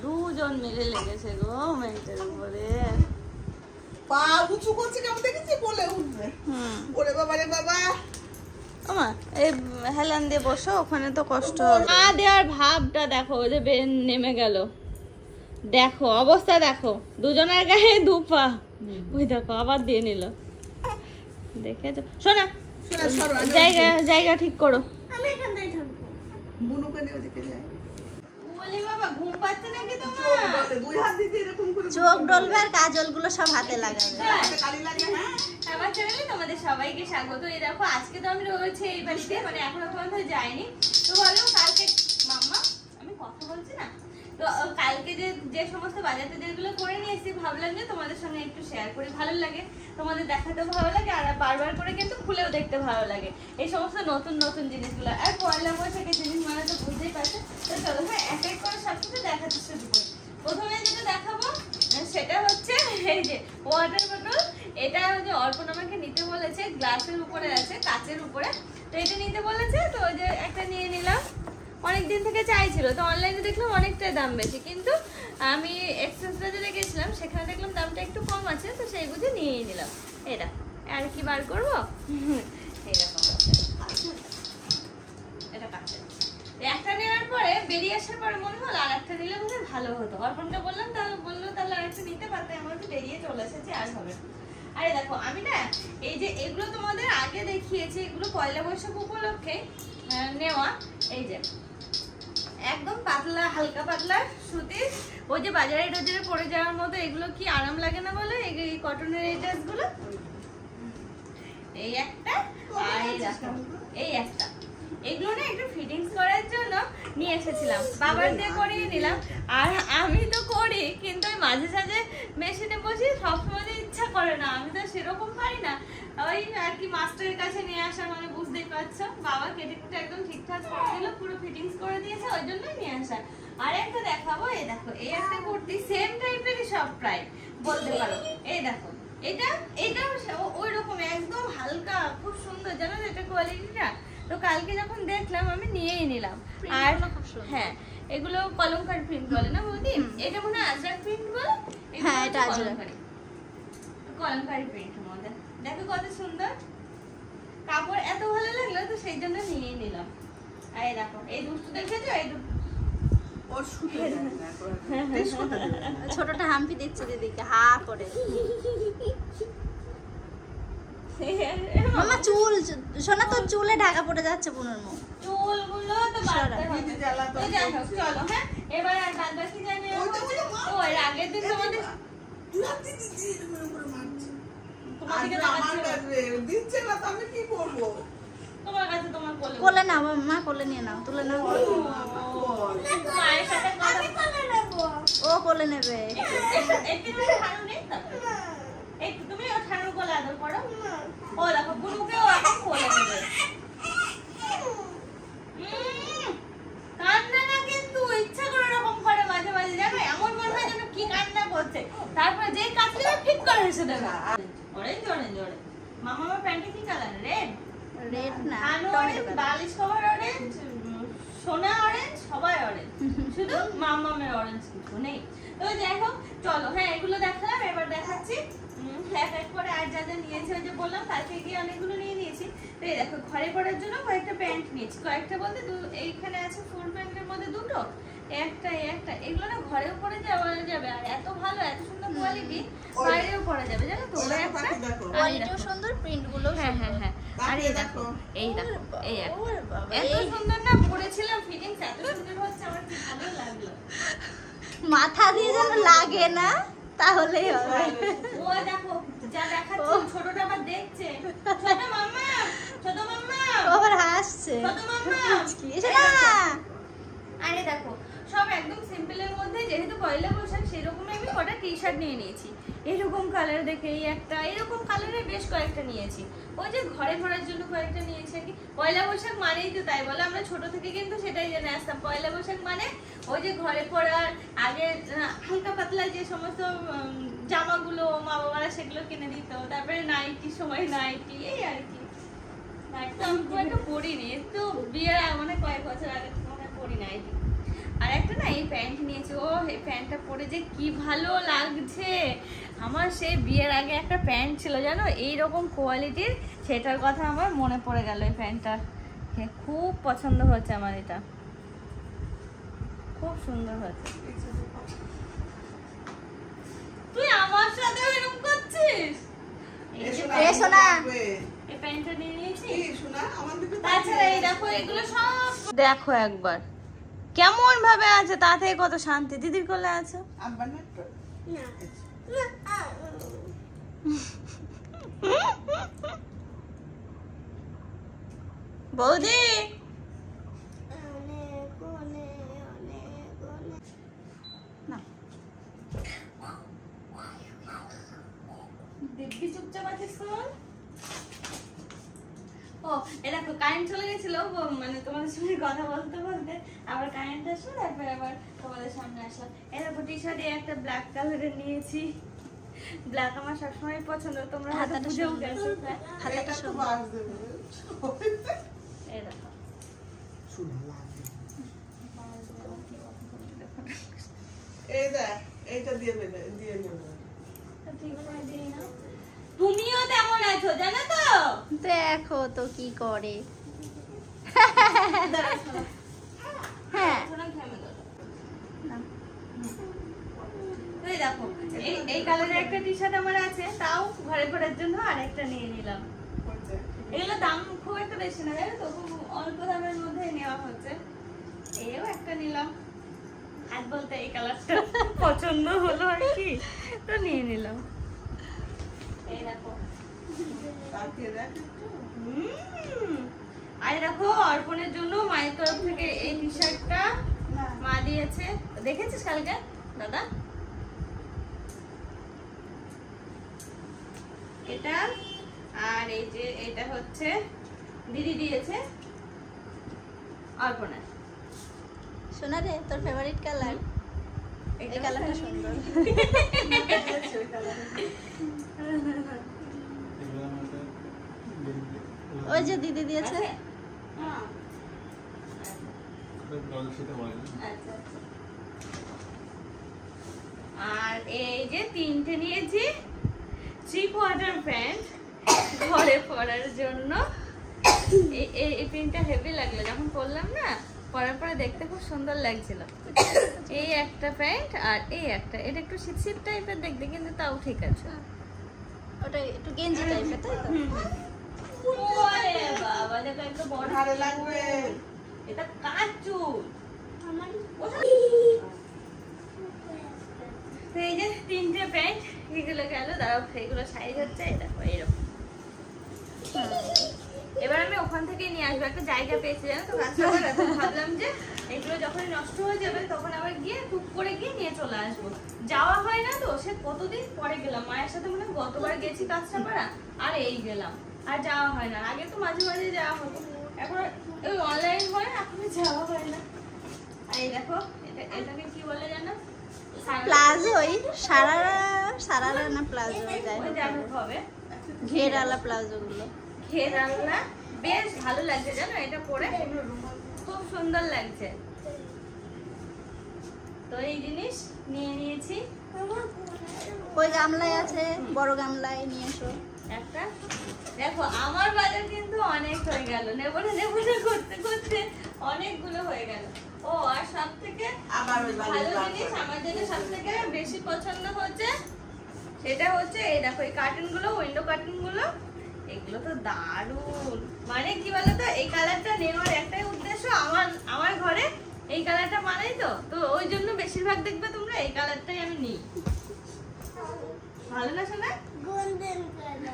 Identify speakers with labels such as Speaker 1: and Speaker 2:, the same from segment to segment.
Speaker 1: দুজন মিলে লেগেছে গো মেয়েটার উপরে।
Speaker 2: পা উঁচু করছে কেমন দেখেছি, বলে উঠবে। ওরে বাবা রে বাবা,
Speaker 1: এই হেলান দিয়ে বসো, ওখানে তো কষ্ট হবে। পা দেওয়ার ভাবটা দেখো, ওই যে নেমে গেল, দেখো অবস্থা দেখো, দুজনের গায়ে দুপা। ওই দেখো আবার দিয়ে নিল, দেখেছো? শোনা জায়গা জায়গা ঠিক করো।
Speaker 2: আমি এখান থেকে থাকবো, বুনুকে নিয়ে ওদিকে যাই।
Speaker 1: বলি বাবা ঘুম পাচ্ছে নাকি তোমার?
Speaker 2: দুই হাত দিতে এরকম করে
Speaker 1: চোখ ডলবে আর কাজল গুলো সব হাতে লাগাবে।
Speaker 2: কালি লাগে। হ্যাঁ,
Speaker 1: আমার চ্যানেলে তোমাদের সবাইকে স্বাগত। এই দেখো আজকে তো আমি রয়েছে এই বাড়িতে, মানে এখনো পর্যন্ত যাইনি। তো বলো কালকে মাম্মা, আমি কথা বলছি না তো, কালকে যে সমস্ত বাজারটা যেগুলো করে নিয়ে এসেছি, ভাবলাম যে তোমাদের সঙ্গে একটু শেয়ার করি, ভালো লাগে, তোমাদের দেখাতেও ভালো লাগে, আর বারবার করে কিন্তু খুলেও দেখতে ভালো লাগে এই সমস্ত নতুন নতুন জিনিসগুলো। আর পয়লা বৈশাখের জিনিস মানে তো বুঝতেই পারছো। তো চলো হ্যাঁ, এক এক করে সবকিছু দেখাতে শুরু করি। প্রথমে যেটা দেখাবো সেটা হচ্ছে এই যে ওয়াটার বটল। এটা যে অর্পণ আমাকে নিতে বলেছে, গ্লাসের উপরে আছে, কাচের উপরে, তো এটা নিতে বলেছে, তো ওই যে একটা নিয়ে নিলাম। অনেকদিন থেকে চাইছিল, তো অনলাইনে দেখলাম অনেকটাই দাম বেশি, কিন্তু আমি এক্সচেঞ্জ বাজারে গেছিলাম, সেখানে দেখলাম দামটা একটু কম আছে, তো সেই বুঝে নিয়েই নিলাম। এটা আর কি বার করবো, এইরকম এটা কাছে একটা নেওয়ার পরে বেরিয়ে আসার পরে মনে হলো আর একটা নিলে বোধ ভালো হতো। অর্পণকে বললাম, তাহলে বললো তাহলে আর একটা নিতে পারতাম, আমার তো বেরিয়ে চলে এসেছে, আর হবে না। আরে দেখো আমি না এই যে এগুলো তোমাদের আগে দেখিয়েছি, এগুলো পয়লা বৈশাখ উপলক্ষে নেওয়া। এই যে একদম পাতলা, হালকা পাতলা সুতির, ওই যে বাজারে টাজারে পরে যাওয়ার মতো, এগুলো কি আরাম লাগে না বলে, এই কটনের এই ড্রেসগুলো। এই একটা আর এই দেখো এই একটা, এগুলো না একটু ফিটিংস করার জন্য নিয়ে এসেছিলাম, বাবার দিয়ে করিয়ে নিলাম। আর আমি তো করি, কিন্তু ওই মাঝে সাঝে মেশিনে বসি, সবসময় ইচ্ছা করে না, আমি তো সেরকম পারি না। ওই আর কি মাস্টারের কাছে নিয়ে আসা, মানে বুঝতেই পারছো, বাবা কেটে কুটে একদম ঠিকঠাক করে দিল, পুরো ফিটিংস করে দিয়েছে, ওই জন্যই নিয়ে আসা। আর একটা দেখাবো, এই দেখো এই একটা কুর্তি, সেম টাইপেরই সব প্রায় বলতে পারো। এই দেখো এটাও ওই রকম একদম হালকা, খুব সুন্দর, জানো এটা কোয়ালিটিটা। তো কালকে যখন দেখলাম আমি নিয়েই নিলাম। আর হ্যাঁ, এগুলো কলমকারি প্রিন্ট বলে না বৌদি? এটা মনে হয় আজরাক প্রিন্ট বলে। হ্যাঁ, এটা আজরাক কলমকারি প্রিন্ট মধ্যে, দেখো কত সুন্দর কাপড়, এত ভালো লাগলো, তো সেই জন্য নিয়েই নিলাম। আর এই দেখো এই দুটো দেখেছো, এই ছোটটা হাম্পি দিচ্ছে দিদিকে হা করে। মামা চুল, শোনা তোর চুলে ঢাকা পড়ে যাচ্ছে বোনের মুখ, চুলগুলো তো বাঁধতে হবে। চলো হ্যাঁ, এবার আর বাদ বাকি জানি। ও এর আগের দিন তোমাদের কোলে নাও মা, কোলে নিয়ে নাও, তুলে নাও। ও কোলে নেবে, তুমি ও ঠানুর কোলে আদর করো। ও দেখো বুনুকেও এখন কোলে নেবে। কান্না না কিন্তু ইচ্ছা করে এরকম করে মাঝে মাঝে, জানো এমন মনে হয় যেন কি কান্না করছে, তারপরে যেই কাঁদলে ঠিক করে হেসে দেবে। অরেঞ্জ অরেঞ্জ অরেঞ্জ, মামা আমার প্যান্টে কি কালার? রেড। রেড না, অরেঞ্জ, বালিশ কভার অরেঞ্জ, সোনা অরেঞ্জ, সবাই অরেঞ্জ, শুধু মামামের অরেঞ্জ কিছু নেই। তো যাই হোক চলো হ্যাঁ, এগুলো দেখালাম, এবার দেখাচ্ছি এক এক করে আর যা যা নিয়েছি। ওই যে বললাম কালকে গিয়ে অনেকগুলো নিয়ে নিয়েছি। তো এই দেখো ঘরে পড়ার জন্য কয়েকটা প্যান্ট নিয়েছি, কয়েকটা বলতে এইখানে আছে ফুল প্যান্টের মধ্যে দুটো, একটা এগুলো না ঘরেও পরে যাওয়া যাবে, আর এত ভালো, এত সুন্দর কোয়ালিটি, বাইরেও পরা যাবে, জানো তো। কোয়ালিটিও সুন্দর, প্রিন্ট গুলো হ্যাঁ হ্যাঁ হ্যাঁ। আর এই দেখো এই দেখো এই এত সুন্দর না, পরেছিলাম, ফিটিংস এত সুন্দর হচ্ছে, আমার কি ভালো লাগলো। মাথা দিয়ে যেন লাগে না, তাহলেই হবে। ও দেখো যা দেখাচ্ছে, ছোটটা আবার দেখছে, ছোট মাম্মা, ছোট মাম্মা আবার হাসছে, ছোট মাম্মা এসে না। আরে দেখো সব একদম সিম্পলের মধ্যে, যেহেতু পয়লা বৈশাখ সেরকম আমি কটা টি শার্ট নিয়ে নিয়েছি, এরকম কালার দেখে এই একটা, এরকম কালারের বেশ কয়েকটা নিয়েছি। ওই যে ঘরে ঘোরার জন্য কয়েকটা নিয়েছি আর কি। পয়লা বৈশাখ মানেই তো তাই বলে, আমরা ছোট থেকে কিন্তু সেটাই জেনে আসতাম, পয়লা বৈশাখ মানে ওই যে ঘরে পড়ার আগে হালকা পাতলা যে সমস্ত জামাগুলো মা বাবারা সেগুলো কিনে দিত, তারপরে নাইটি, সময় নাইটি, এই আর কি। একটা আমি খুব একটা পরিনি, তো বিয়ের মানে কয়েক বছর আগে মনে পরি নাই। আর একটা না এই প্যান্ট নিয়েছি, ও এই প্যান্টটা পরে যে কি ভালো লাগছে। আমার সেই বিয়ের আগে একটা প্যান্ট ছিল জানো এইরকম কোয়ালিটির, সেটার কথা আমার মনে পড়ে গেল। এই প্যান্টটা খুব পছন্দ হচ্ছে আমার, এটা খুব সুন্দর হচ্ছে। তুই আমার সাথে এরকম করছিস? এই প্যান্টটা নিয়ে নিয়েছি। তাছাড়া এই দেখো এগুলো সব দেখো একবার কেমন ভাবে আছে, তাতে কত শান্তি। দিদির কোলে আছে। বৌদি দিব্যি চুপচাপ আছিস কেমন? ও এ দেখো কারেন্ট চলে গেছিল, মানে তোমাদের সঙ্গে কথা বলতে বলতে আবার কারেন্ট আসলো, তারপর আবার তোমাদের সামনে আসলাম। এই দেখো টি শার্টে একটা ব্ল্যাক কালারের নিয়েছি। ব্ল্যাক আমার সবসময় পছন্দ, তোমরা হয়তো বুঝেও গেছো।
Speaker 2: হাতাটা সুন্দর।
Speaker 1: এই দেখো
Speaker 2: এই দেখ, এইটা দিয়ে নেবে।
Speaker 1: তুমিও তেমন আছো জানো তো।
Speaker 3: দেখো তো কি করে। হ্যাঁ
Speaker 1: এই দেখো এই কালারের একটা টি শার্ট আমার আছে, তাও ঘরে পরার জন্য আরেকটা নিয়ে নিলাম। এগুলো দাম খুব একটা বেশি না জানো তো, খুব অল্প দামের মধ্যে নেওয়া হচ্ছে। এও একটা নিলাম, হাত বলতে এই কালারটা পছন্দ হলো আর কি, তো নিয়ে নিলাম। এই দেখো আর দেখো অর্পণের জন্য মায়ের তরফ থেকে এই টি শার্টটা মা দিয়েছে, দেখেছিস কালকে দাদা? এটা আর এই যে এটা হচ্ছে দিদি দিয়েছে অর্পণের।
Speaker 3: শোনা রে, তোর ফেভারিট কালার এই কালারটা সুন্দর। ওই যে দিদি দিয়েছে।
Speaker 1: আর এই যে তিনটে নিয়েছি 3/4 প্যান্ট ঘরে পরার জন্য। এই প্যান্টটা হেভি লাগলো যখন পরলাম না, পরার পরে দেখতে খুব সুন্দর লাগছিল। এই একটা প্যান্ট আর এই একটা, এটা একটু শীত শীত টাইপের দেখতে, কিন্তু তাও ঠিক আছে।
Speaker 3: ওটা একটু গেঞ্জি টাইপের, তাই তো?
Speaker 1: ওরে বাবা দেখো একটু বড়
Speaker 2: ভালো লাগবে।
Speaker 1: এটা কাচু। এই যে তিনটে প্যান্ট এগুলো গেল, দাঁড়াও এগুলো সাইজ হচ্ছে এটা এরকম। এবার আমি ওখান থেকে নিয়ে আসবো, একটা জায়গা পেয়েছি জানো তো কাঁচরাপাড়া, তো ভাবলাম যে এগুলো যখন নষ্ট হয়ে যাবে তখন আবার গিয়ে টুক করে গিয়ে নিয়ে চলে আসবো। যাওয়া হয় না তো, সে কতদিন পরে গেলাম মায়ের সাথে, মনে হয় গতবার গেছি কাঁচরাপাড়া, আর এই গেলাম, আর যাওয়া হয় না। আগে তো মাঝে মাঝে যাওয়া হতো, এখন ওই অনলাইন হয়, এখন যাওয়া হয় না। আর এই দেখো এটাকে কি বলে জানো?
Speaker 3: প্লাজো, ওই সারারা না প্লাজো যাই হোক
Speaker 1: হবে,
Speaker 3: ঘেরালা প্লাজো গুলো।
Speaker 1: ঘেরালা বেশ ভালো লাগছে জানো, এটা পরে খুব সুন্দর লাগছে। তো এই জিনিস নিয়ে নিয়েছি।
Speaker 3: ওই গামলায় আছে, বড় গামলায় নিয়ে এসো
Speaker 1: একটা। দেখো আমার বাজার কিন্তু অনেক হয়ে গেল, নেবো না করতে করতে অনেকগুলো হয়ে গেল। ও আর সব থেকে ভালো জিনিস আমার জন্য সব থেকে বেশি পছন্দ হচ্ছে, সেটা হচ্ছে এই দেখো এই কার্টুন গুলো, উইন্ডো কার্টুন গুলো, এগুলো তো দারুণ। মানে কি বলতো, এই কালারটা নেওয়ার একটাই উদ্দেশ্য, আমার ঘরে এই কালারটা মানাই তো ওই জন্য বেশিরভাগ দেখবে তোমরা এই কালারটাই আমি নিই। ভালো না শোনা?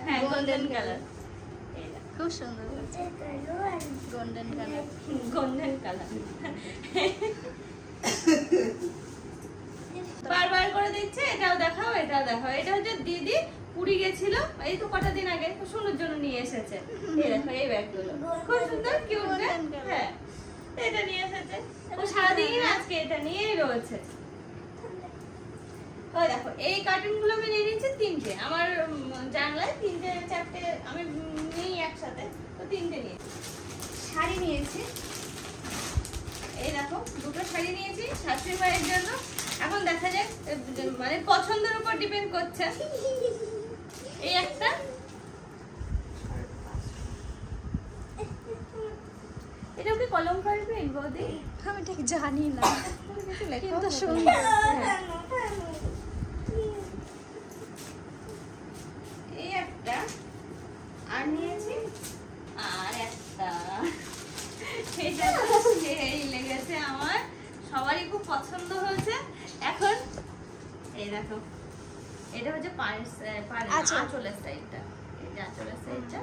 Speaker 1: হ্যাঁ গোল্ডেন কালার,
Speaker 3: খুব সুন্দর গোল্ডেন কালার।
Speaker 1: গোল্ডেন কালার বারবার করে দেখছে এটাও দেখাও এটাও দেখাও। এটা হচ্ছে দিদি পুরী গেছিল এই তো কটা দিন আগে, সোনুর জন্য নিয়ে এসেছে। এই দেখো এই ব্যাগগুলো খুব সুন্দর কিউট না? হ্যাঁ এটা নিয়ে এসেছে, ও সারাদিন আজকে এটা নিয়েই রয়েছে। ওই দেখো এই কার্টুন গুলো আমি নিয়ে নিয়েছি তিনটে, আমার জানলায় তিনটে চারটে আমি নিই একসাথে, তো তিনটে নিয়ে শাড়ি নিয়েছি, এই দেখো দুটো শাড়ি নিয়েছি শাশুড়ি মায়ের জন্য। এখন দেখা যাক মানে পছন্দের উপর ডিপেন্ড করছে। এই একটা, এটা কি কলমকারি প্রিন্ট বৌদি?
Speaker 3: আমি ঠিক জানি না, কিন্তু সুন্দর।
Speaker 1: এই একটা আর নিয়েছি, আর একটা এটা তো সেই লেগেছে আমার, সবারই খুব পছন্দ হয়েছে। এখন এই দেখো এটা হচ্ছে আঁচলের সাইডটা, এই যে আঁচলের সাইডটা।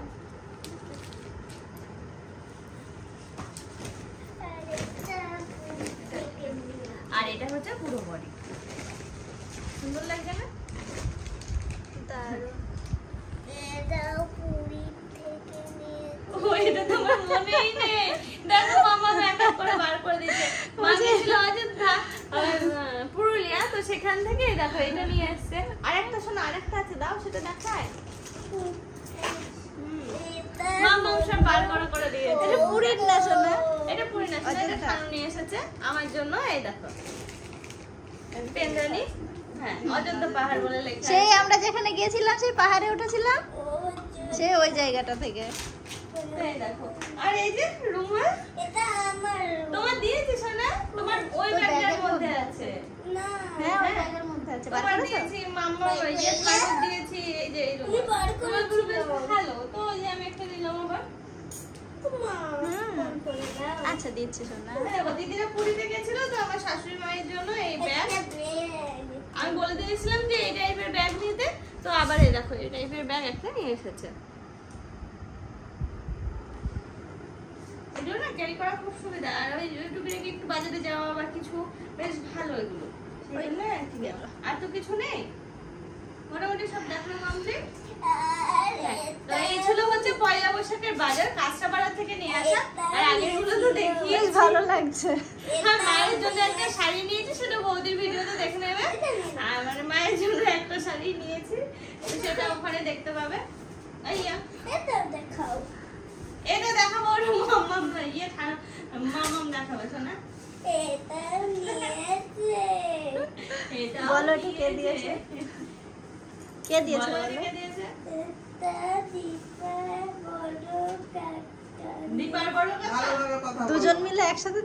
Speaker 1: আর এটা হচ্ছে পুরো বডি। সুন্দর লাগছে না? এটা তোমার মনেই নেই। দেখো মামা মেকআপ করে বার করে দিয়েছে। মা গেছিল অযোধ্যা পুরুলিয়া, তো সেখান থেকে দেখো এটা নিয়ে এসছে। আরেকটা শোনো, আরেকটা আছে, দাও সেটা দেখায়। মামা সব বার করে দিয়েছে।
Speaker 3: এটা পুরীর না সোনা,
Speaker 1: এটা পুরি না, এটা খানু নিয়ে এসেছে আমার জন্য। এই দেখো পেন্দানি, হ্যাঁ অযোধ্যা পাহাড় বলে লেখা।
Speaker 3: সেই আমরা যেখানে গিয়েছিলাম সেই পাহাড়ে উঠেছিলাম, সেই ওই জায়গাটা থেকে।
Speaker 1: এই দেখো, আর এই যে রুমাল,
Speaker 2: এটা আমার
Speaker 1: তোমার দিয়েছি সোনা, তোমার ওই ব্যাগটার মধ্যে আছে।
Speaker 2: না,
Speaker 3: হ্যাঁ ওই ব্যাগের মধ্যে আছে। বার
Speaker 1: তোমার
Speaker 3: করেছো?
Speaker 1: দিয়েছি মাম্মা, ওই যে তোমার দিয়েছি এই যে এই রুমাল।
Speaker 2: বার
Speaker 1: তোমার
Speaker 2: করেছি
Speaker 1: বেশ ভালো তো, ওই যে আমি একটা নিলাম আবার।
Speaker 3: আচ্ছা দিচ্ছি সোনা।
Speaker 1: দেখো দিদিরা পুরীতে গেছিল, তো আমার শাশুড়ি মায়ের জন্য এই ব্যাগ আমি বলে দিয়েছিলাম যে এই টাইপের ব্যাগ নিতে, তো আবার এই দেখো এই টাইপের ব্যাগ একটা নিয়ে এসেছে। এগুলো না ক্যারি করা খুব সুবিধা, আর ওই ইউটিউবে রেখে একটু বাজারে যাওয়া বা কিছু বেশ ভালো এগুলো। সেজন্য আর কি দেওয়া। আর তো কিছু নেই, মোটামুটি সব দেখানো কমপ্লিট। তো এই ছিল হচ্ছে পয়লা বৈশাখের বাজার, কাঁচরাপাড়া থেকে নিয়ে আসা। আর আগের গুলো তো দেখিয়ে
Speaker 3: বেশ ভালো লাগছে।
Speaker 1: আর মায়ের জন্য একটা শাড়ি নিয়েছি, সেটা বৌদির ভিডিওতে দেখে নেবে। আর মানে মায়ের জন্য একটা শাড়ি নিয়েছি, তো সেটা ওখানে দেখতে পাবে। আইয়া
Speaker 2: এটা দেখাও।
Speaker 1: এটা দেখাবো, ওর মাম্মাম মাম্মাম দেখাবে শোনা।
Speaker 2: এটা নিয়েছে।
Speaker 1: এটা
Speaker 3: বলো ঠিক কে দিয়েছে? কে দিয়েছে
Speaker 1: বলো
Speaker 3: বলো?
Speaker 1: কে দিয়েছে?
Speaker 2: এটা দীপার বড় কাকা।
Speaker 1: দীপার বড় কাকা?
Speaker 2: ভালোভাবে কথা বলো।
Speaker 3: দুজন মিলে একসাথে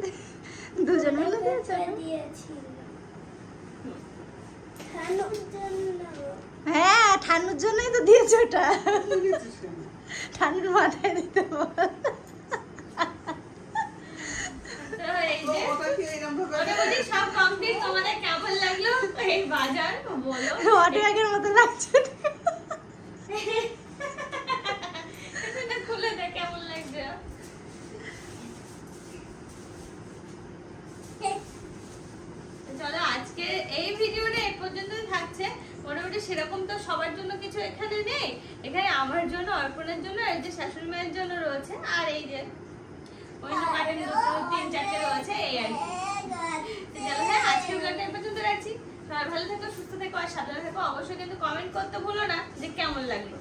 Speaker 3: দুজন মিলে দিয়েছে?
Speaker 2: কাকা দিয়েছিল। খানুর জন্য।
Speaker 3: হ্যাঁ ঠানুর জন্যই তো দিয়েছে ওটা। ঠানুর মাথায় দিতে বল।
Speaker 1: তো এই যে মোটামুটি সব কমপ্লিট। তোমাদের কেমন লাগলো এই বাজার বলো।
Speaker 3: অটো ব্যাগের মতো লাগছে।
Speaker 1: এটা খুলে দেখ কেমন লাগছে। চলো আজকে এই ভিডিওটা এই পর্যন্তই থাকছে। মোটামুটি সেরকম তো সবার জন্য কিছু এখানে নেই, এখানে আমার জন্য, অর্পণের জন্য, আর এই যে শাশুড়ি মায়ের জন্য রয়েছে, আর এই যে অন্য কাটের 3-4টে রয়েছে, এই আর কি। চলো হ্যাঁ, আজকের ব্লগটা এই পর্যন্ত রাখছি। সবাই ভালো থেকো, সুস্থ থেকো আর সাবধানে থেকো। অবশ্যই কিন্তু কমেন্ট করতে ভুলো না যে কেমন লাগলো।